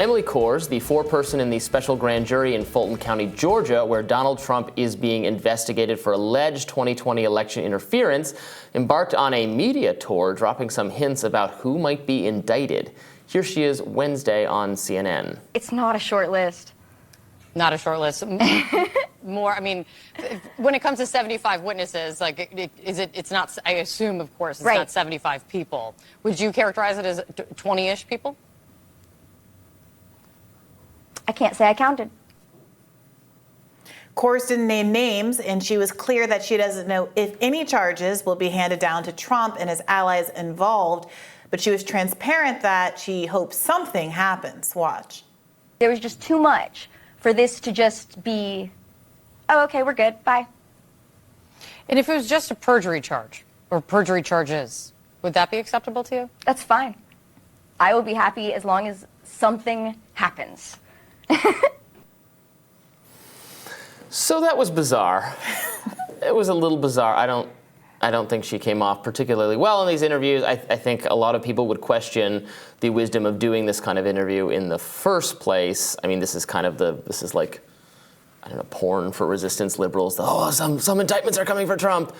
Emily Kors, the foreperson in the special grand jury in Fulton County, Georgia, where Donald Trump is being investigated for alleged 2020 election interference, embarked on a media tour, dropping some hints about who might be indicted. Here she is Wednesday on CNN. It's not a short list. Not a short list. More, I mean, when it comes to 75 witnesses, like, it's not, I assume, of course, it's not 75 people. Would you characterize it as 20-ish people? I can't say I counted. Kors didn't name names, and she was clear that she doesn't know if any charges will be handed down to Trump and his allies involved, but she was transparent that she hopes something happens. Watch. There was just too much for this to just be, oh, okay, we're good, bye. And if it was just a perjury charge, or perjury charges, would that be acceptable to you? That's fine. I will be happy as long as something happens. So that was bizarre. It was a little bizarre. I don't think she came off particularly well in these interviews. I think a lot of people would question the wisdom of doing this kind of interview in the first place. I mean, this is like, I don't know, porn for resistance liberals. Oh, some indictments are coming for Trump.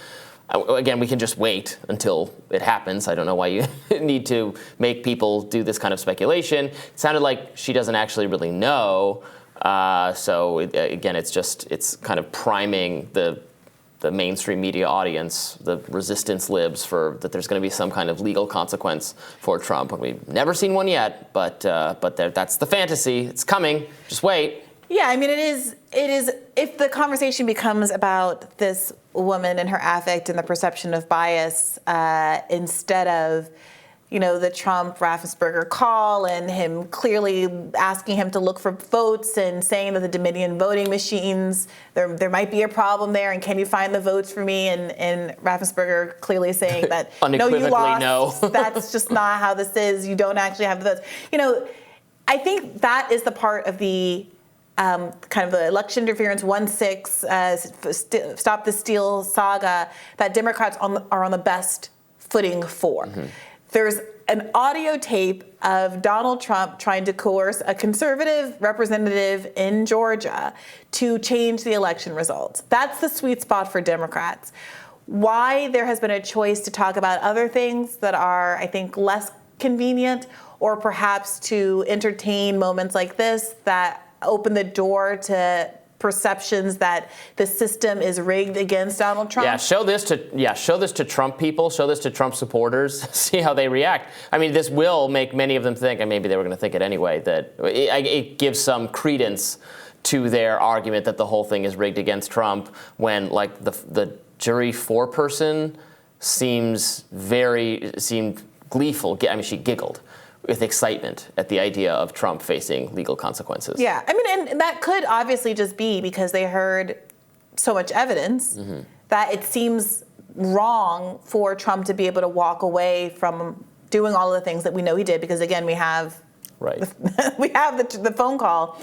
Again, we can just wait until it happens. I don't know why you need to make people do this kind of speculation. It sounded like she doesn't actually really know. Again, it's kind of priming the mainstream media audience, the resistance libs, for that there's going to be some kind of legal consequence for Trump. We've never seen one yet, but that's the fantasy. It's coming. Just wait. Yeah, I mean, it is. If the conversation becomes about this woman and her affect and the perception of bias, instead of, the Trump-Raffensperger call and him clearly asking him to look for votes and saying that the Dominion voting machines, there might be a problem there, and can you find the votes for me? And Raffensperger clearly saying that, no, you lost. No. That's just not how this is. You don't actually have the votes. I think that is the part of the kind of the election interference 1-6, stop the steal saga that Democrats are on the best footing for. Mm-hmm. There's an audio tape of Donald Trump trying to coerce a conservative representative in Georgia to change the election results. That's the sweet spot for Democrats. Why there has been a choice to talk about other things that are, I think, less convenient, or perhaps to entertain moments like this that open the door to perceptions that the system is rigged against Donald Trump. Yeah, show this to Trump people, show this to Trump supporters, see how they react. I mean, this will make many of them think, and maybe they were going to think it anyway, that it gives some credence to their argument that the whole thing is rigged against Trump, when like the jury foreperson seemed gleeful. I mean, she giggled with excitement at the idea of Trump facing legal consequences. Yeah, I mean, and that could obviously just be because they heard so much evidence that it seems wrong for Trump to be able to walk away from doing all of the things that we know he did, because again, we have the phone call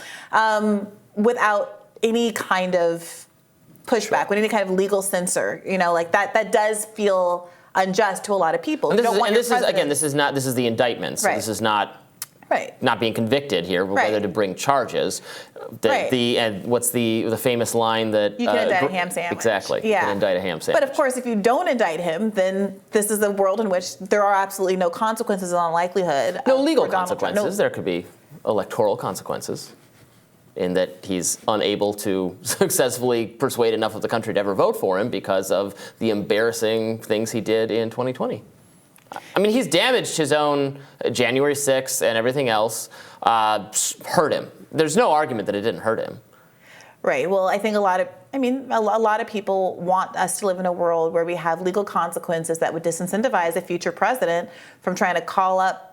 without any kind of pushback, with any kind of legal censor. Like that does feel unjust to a lot of people. And this is the indictment. So this is not being convicted here, but whether to bring charges. And what's the famous line that you can indict a ham sandwich. Exactly. Yeah. You can indict a ham sandwich. But of course, if you don't indict him, then this is a world in which there are absolutely no consequences on likelihood. No legal consequences. No. There could be electoral consequences, in that he's unable to successfully persuade enough of the country to ever vote for him because of the embarrassing things he did in 2020. I mean, he's damaged his own January 6th and everything else, hurt him. There's no argument that it didn't hurt him. Right. Well, I think a lot of people want us to live in a world where we have legal consequences that would disincentivize a future president from trying to call up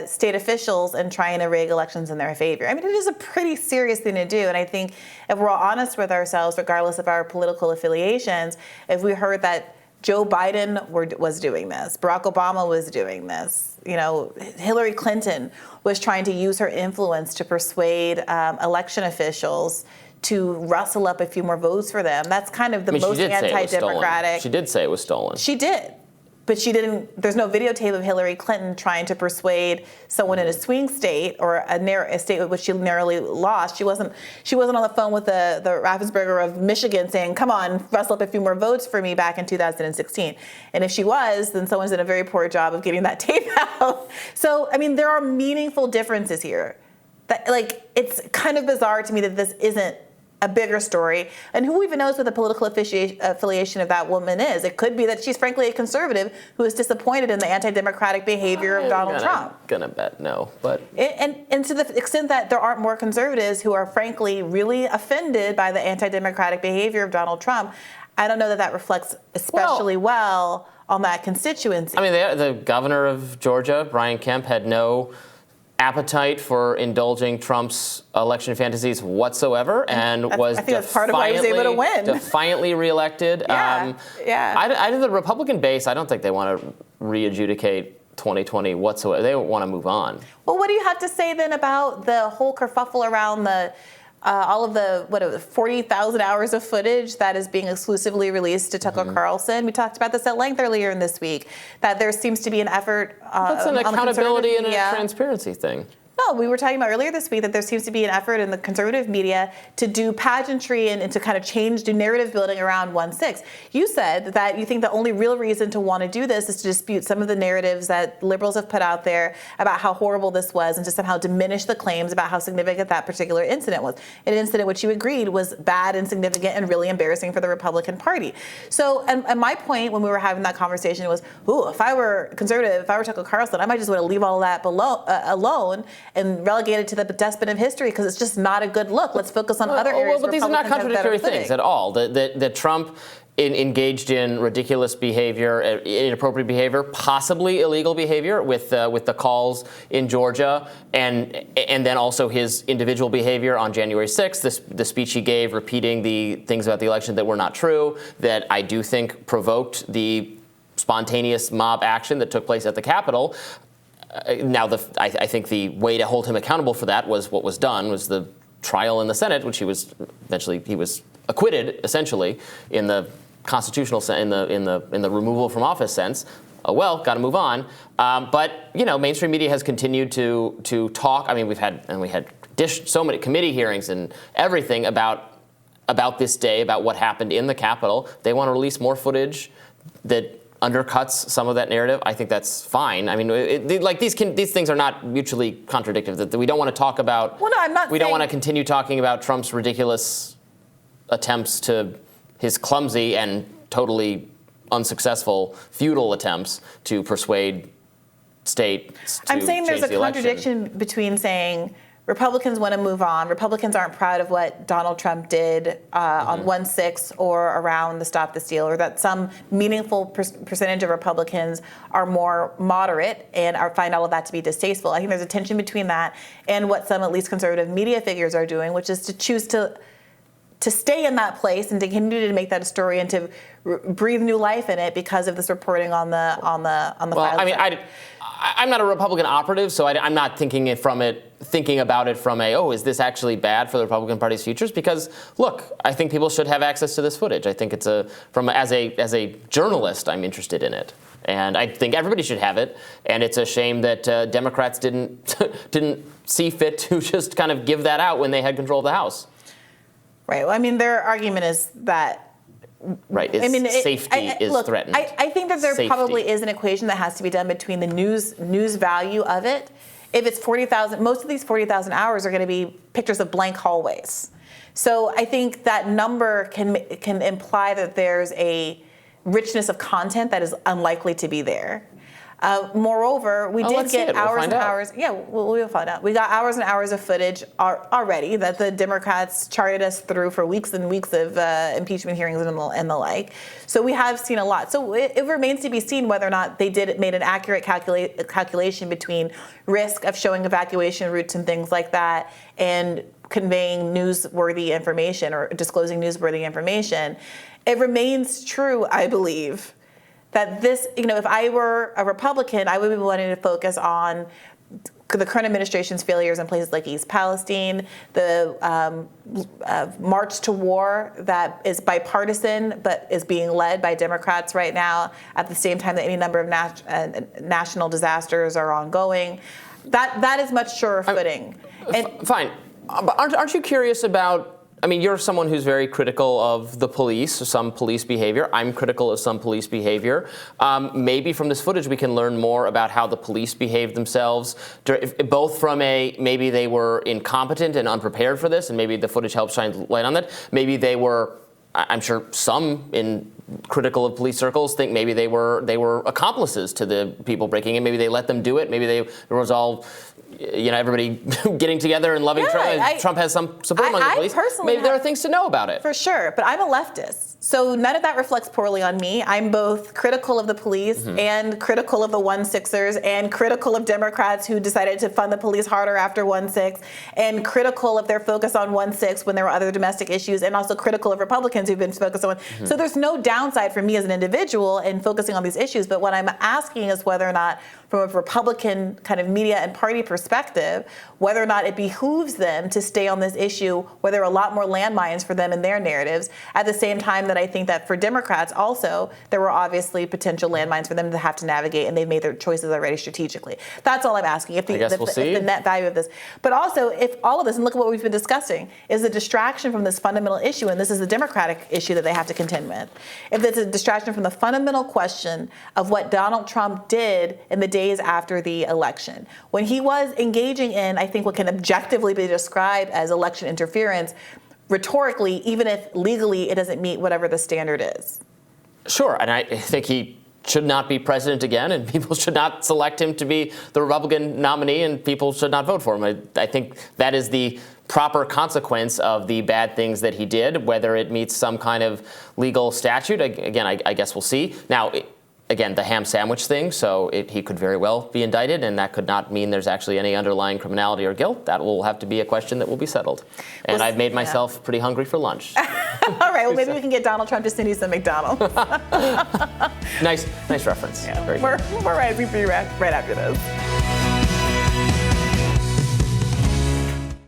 state officials and trying to rig elections in their favor. I mean, it is a pretty serious thing to do. And I think if we're all honest with ourselves, regardless of our political affiliations, if we heard that Joe Biden was doing this, Barack Obama was doing this, Hillary Clinton was trying to use her influence to persuade election officials to rustle up a few more votes for them. That's kind of the most anti-democratic. She did say it was stolen. She did. but she didn't. There's no videotape of Hillary Clinton trying to persuade someone in a swing state or a state which she narrowly lost. She wasn't on the phone with the Raffensperger of Michigan saying, "Come on, rustle up a few more votes for me" back in 2016. And if she was, then someone's done a very poor job of getting that tape out. So I mean, there are meaningful differences here. That it's kind of bizarre to me that this isn't a bigger story. And who even knows what the political affiliation of that woman is? It could be that she's frankly a conservative who is disappointed in the anti-democratic behavior of Donald Trump. Gonna bet no, but and to the extent that there aren't more conservatives who are frankly really offended by the anti-democratic behavior of Donald Trump, I don't know that reflects especially well on that constituency. I mean, the governor of Georgia, Brian Kemp, had no appetite for indulging Trump's election fantasies whatsoever, and was I think that's part of why he was able to win. Defiantly reelected. Yeah. I think the Republican base, I don't think they want to re-adjudicate 2020 whatsoever. They want to move on. Well, what do you have to say then about the whole kerfuffle around all of the 40,000 hours of footage that is being exclusively released to Tucker Carlson? We talked about this at length earlier in this week, that there seems to be an effort That's an accountability and a transparency thing. No, we were talking about earlier this week that there seems to be an effort in the conservative media to do pageantry and to kind of do narrative building around 1/6. You said that you think the only real reason to want to do this is to dispute some of the narratives that liberals have put out there about how horrible this was and to somehow diminish the claims about how significant that particular incident was. An incident which you agreed was bad and significant and really embarrassing for the Republican Party. So, and my point when we were having that conversation was, if I were conservative, if I were Tucker Carlson, I might just want to leave all that alone and relegate it to the dustbin of history because it's just not a good look. Let's focus on other areas. But these are not contradictory things at all. That Trump engaged in ridiculous behavior, inappropriate behavior, possibly illegal behavior with the calls in Georgia, and then also his individual behavior on January 6th, the speech he gave repeating the things about the election that were not true, that I do think provoked the spontaneous mob action that took place at the Capitol. Now, I think the way to hold him accountable for that was what was done, was the trial in the Senate, which he was acquitted essentially in the constitutional in the removal from office sense. Oh well, got to move on. But mainstream media has continued to talk. I mean, we had so many committee hearings and everything about this day, about what happened in the Capitol. They want to release more footage that undercuts some of that narrative. I think that's fine. I mean, these things are not mutually contradictory. That we don't want to talk about. Well, no, I'm not. We don't want to continue talking about Trump's ridiculous attempts his clumsy and totally unsuccessful, futile attempts to persuade states to I'm saying there's change a the election. contradiction between saying Republicans want to move on. Republicans aren't proud of what Donald Trump did on 1/6 or around the Stop the Steal, or that some meaningful percentage of Republicans are more moderate and find all of that to be distasteful. I think there's a tension between that and what some at least conservative media figures are doing, which is to choose to stay in that place and to continue to make that a story and to breathe new life in it because of this reporting on the Well, I mean, I'm not a Republican operative, so I'm not thinking about it from is this actually bad for the Republican Party's futures? Because look, I think people should have access to this footage. I think as a journalist, I'm interested in it, and I think everybody should have it. And it's a shame that Democrats didn't see fit to just kind of give that out when they had control of the House. Right. Well, I mean, their argument is that. Right. Safety is threatened. I think that there probably is an equation that has to be done between the news value of it. If it's 40,000, most of these 40,000 hours are going to be pictures of blank hallways. So I think that number can imply that there's a richness of content that is unlikely to be there. Moreover, we did get hours and hours. Yeah, we'll find out. We got hours and hours of footage already that the Democrats charted us through for weeks and weeks of impeachment hearings and the like. So we have seen a lot. So it remains to be seen whether or not they made an accurate calculation between risk of showing evacuation routes and things like that and conveying newsworthy information or disclosing newsworthy information. It remains true, I believe, that this, if I were a Republican, I would be wanting to focus on the current administration's failures in places like East Palestine, the march to war that is bipartisan but is being led by Democrats right now at the same time that any number of national disasters are ongoing. That is much surer footing. Fine. But aren't you curious about, I mean, you're someone who's very critical of the police, some police behavior. I'm critical of some police behavior. Maybe from this footage we can learn more about how the police behaved themselves, both from maybe they were incompetent and unprepared for this, and maybe the footage helps shine light on that. Maybe they were, I'm sure some in critical of police circles think maybe they were accomplices to the people breaking in. Maybe they let them do it. Maybe there was all, everybody getting together and loving Trump. Trump has some support among the police. Maybe there are things to know about it. For sure, but I'm a leftist, so none of that reflects poorly on me. I'm both critical of the police and critical of the 1-6ers and critical of Democrats who decided to fund the police harder after 1-6 and critical of their focus on 1-6 when there were other domestic issues, and also critical of Republicans who've been focused on. So there's no downside for me as an individual in focusing on these issues, but what I'm asking is whether or not, from a Republican kind of media and party perspective, whether or not it behooves them to stay on this issue where there are a lot more landmines for them in their narratives, at the same time that I think that for Democrats also, there were obviously potential landmines for them to have to navigate, and they've made their choices already strategically. That's all I'm asking, if the net value of this. But also, if all of this, and look at what we've been discussing, is a distraction from this fundamental issue, and this is the Democratic issue that they have to contend with. If it's a distraction from the fundamental question of what Donald Trump did in the days after the election, when he was engaging in, I think, what can objectively be described as election interference, rhetorically, even if legally it doesn't meet whatever the standard is. Sure, and I think he should not be president again, and people should not select him to be the Republican nominee, and people should not vote for him. I think that is the proper consequence of the bad things that he did, whether it meets some kind of legal statute. Again, I guess we'll see. Now, again, the ham sandwich thing, so he could very well be indicted, and that could not mean there's actually any underlying criminality or guilt. That will have to be a question that will be settled. And I've made myself pretty hungry for lunch. All right, well, maybe we can get Donald Trump to send you some McDonald's. Nice reference. Yeah, we're right. We'll be right after this.